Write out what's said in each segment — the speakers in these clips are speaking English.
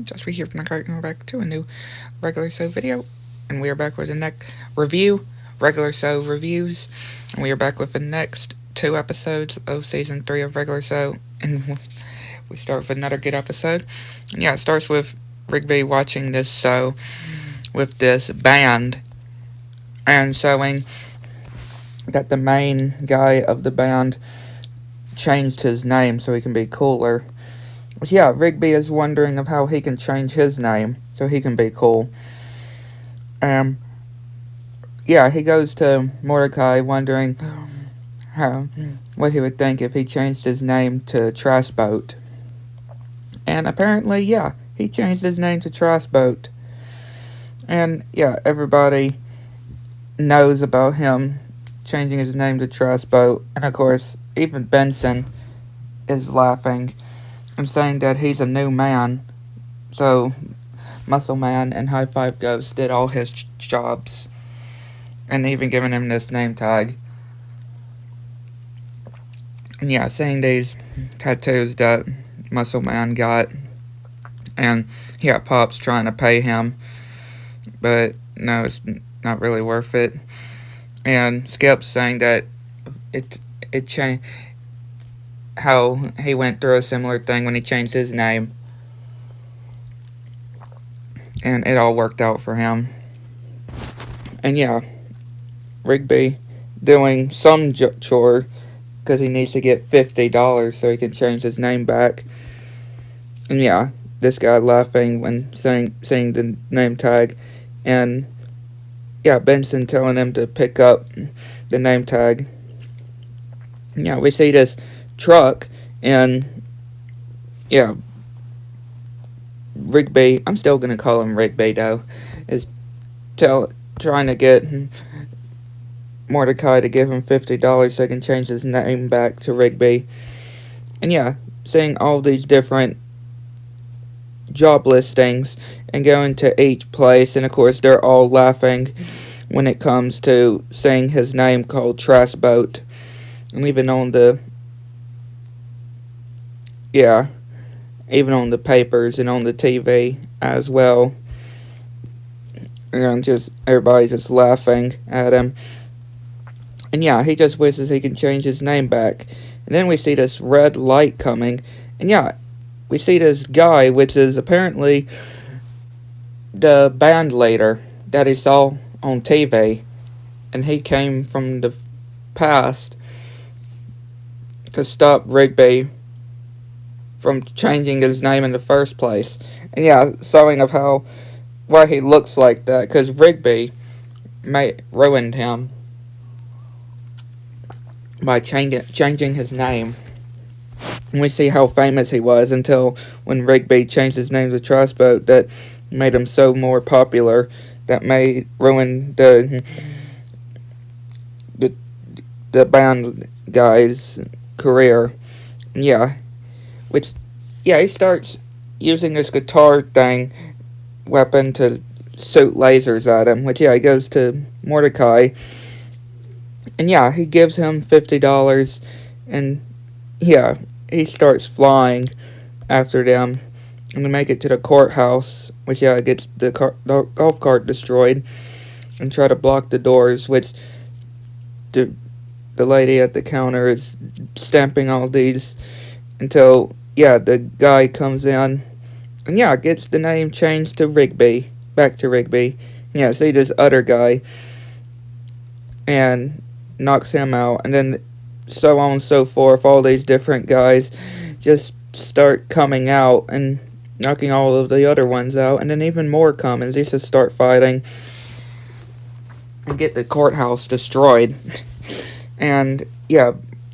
Just we here from the we're back to a new regular show video, and we are back with the next review, regular show reviews, and we are back with the next two episodes of season 3 of regular show, and we start with another good episode. And yeah, it starts with Rigby watching this show with this band, and showing that the main guy of the band changed his name so he can be cooler. But yeah, Rigby is wondering of how he can change his name so he can be cool. Yeah, he goes to Mordecai wondering how what he would think if he changed his name to Trash Boat. And apparently, yeah, he changed his name to Trash Boat. And yeah, everybody knows about him changing his name to Trash Boat. And of course, even Benson is laughing and saying that he's a new man. So, Muscle Man and High Five Ghost did all his jobs. And even giving him this name tag. And yeah, seeing these tattoos that Muscle Man got. And yeah, Pop's trying to pay him. But no, it's not really worth it. And Skip's saying that it changed, how he went through a similar thing when he changed his name. And it all worked out for him. And yeah, Rigby doing some chore because he needs to get $50 so he can change his name back. And yeah, this guy laughing when seeing the name tag. And yeah, Benson telling him to pick up the name tag. Yeah, we see this truck, and yeah, Rigby, I'm still gonna call him Rigby though, is trying to get Mordecai to give him $50 so he can change his name back to Rigby. And yeah, seeing all these different job listings and going to each place, and of course they're all laughing when it comes to saying his name called Trash Boat. And even on the even on the papers and on the TV as well. And just everybody just laughing at him. And yeah, he just wishes he can change his name back. And then we see this red light coming. And yeah, we see this guy, which is apparently the band leader that he saw on TV. And he came from the past to stop Rigby from changing his name in the first place. And yeah, showing of why he looks like that, because Rigby ruined him by changing his name. And we see how famous he was until when Rigby changed his name to Trash Boat, that made him so more popular, that ruin the band guy's career. Yeah, he starts using this guitar weapon to shoot lasers at him, which he goes to Mordecai. And yeah, he gives him $50, and yeah, he starts flying after them, and they make it to the courthouse, which gets the golf cart destroyed, and try to block the doors, which the lady at the counter is stamping all these until the guy comes in, and gets the name changed to Rigby, back to Rigby. See this other guy, and knocks him out, and then so on and so forth. All these different guys just start coming out and knocking all of the other ones out, and then even more come, and they just start fighting and get the courthouse destroyed. And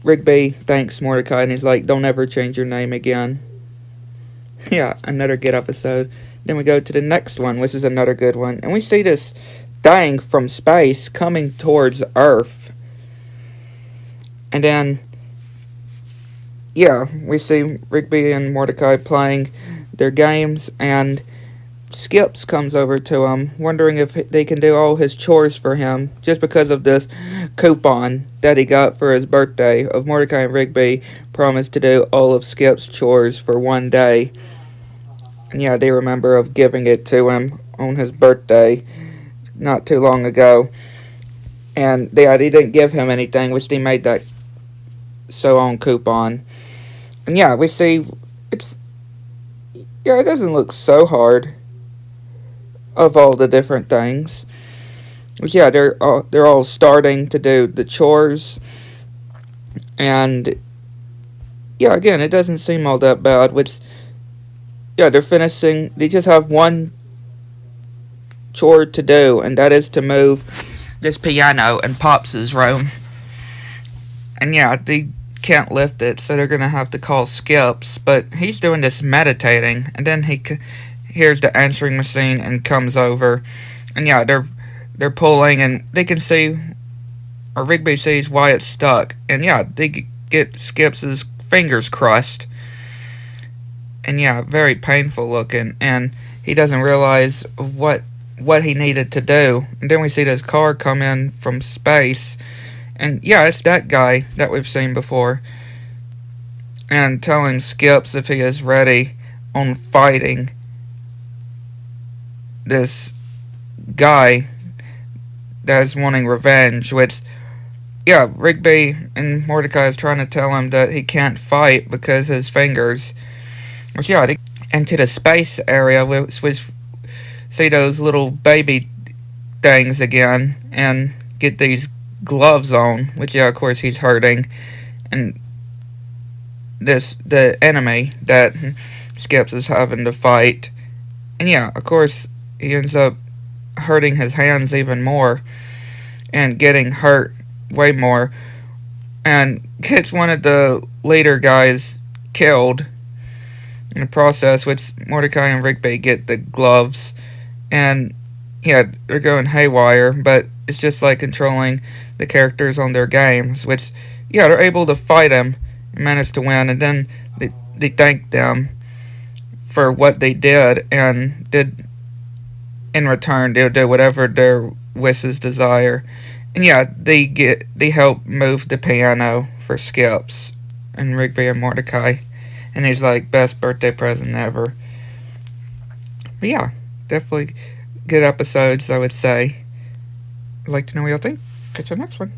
Rigby thanks Mordecai, and he's like, don't ever change your name again. Another good episode. Then we go to the next one, which is another good one, and we see this thing from space coming towards Earth. And then we see Rigby and Mordecai playing their games, and Skips comes over to him, wondering if they can do all his chores for him, just because of this coupon that he got for his birthday of Mordecai and Rigby promised to do all of Skip's chores for one day. And yeah, they remember of giving it to him on his birthday not too long ago. And they didn't give him anything, which they made that so on coupon. And yeah, we see it's yeah, it doesn't look so hard of all the different things. But yeah, they're all starting to do the chores, and yeah, again, it doesn't seem all that bad. Which yeah, they're finishing. They just have one chore to do, and that is to move this piano in Pops's room. And yeah, they can't lift it, so they're gonna have to call Skips. But he's doing this meditating, and then he hears the answering machine and comes over, and yeah, they're pulling, and they can see, or Rigby sees why it's stuck, and yeah, they get Skips's fingers crushed, and yeah, very painful looking, and he doesn't realize what he needed to do, and then we see this car come in from space, and yeah, it's that guy that we've seen before, and telling Skips if he is ready on fighting this guy that's wanting revenge, which, yeah, Rigby and Mordecai is trying to tell him that he can't fight because his fingers, which, yeah, into the space area, we see those little baby things again, and get these gloves on, which, yeah, of course, he's hurting, and the enemy that Skips is having to fight, and yeah, of course, he ends up hurting his hands even more, and getting hurt way more, and gets one of the leader guys killed in the process, which Mordecai and Rigby get the gloves, and yeah, they're going haywire, but it's just like controlling the characters on their games, which, yeah, they're able to fight him and manage to win, and then they thank them for what they did, and did in return they'll do whatever their wishes desire. And yeah, they help move the piano for Skips and Rigby and Mordecai, and he's like, best birthday present ever. But yeah, definitely good episodes, I would say. I'd like to know what y'all think. Catch you next one.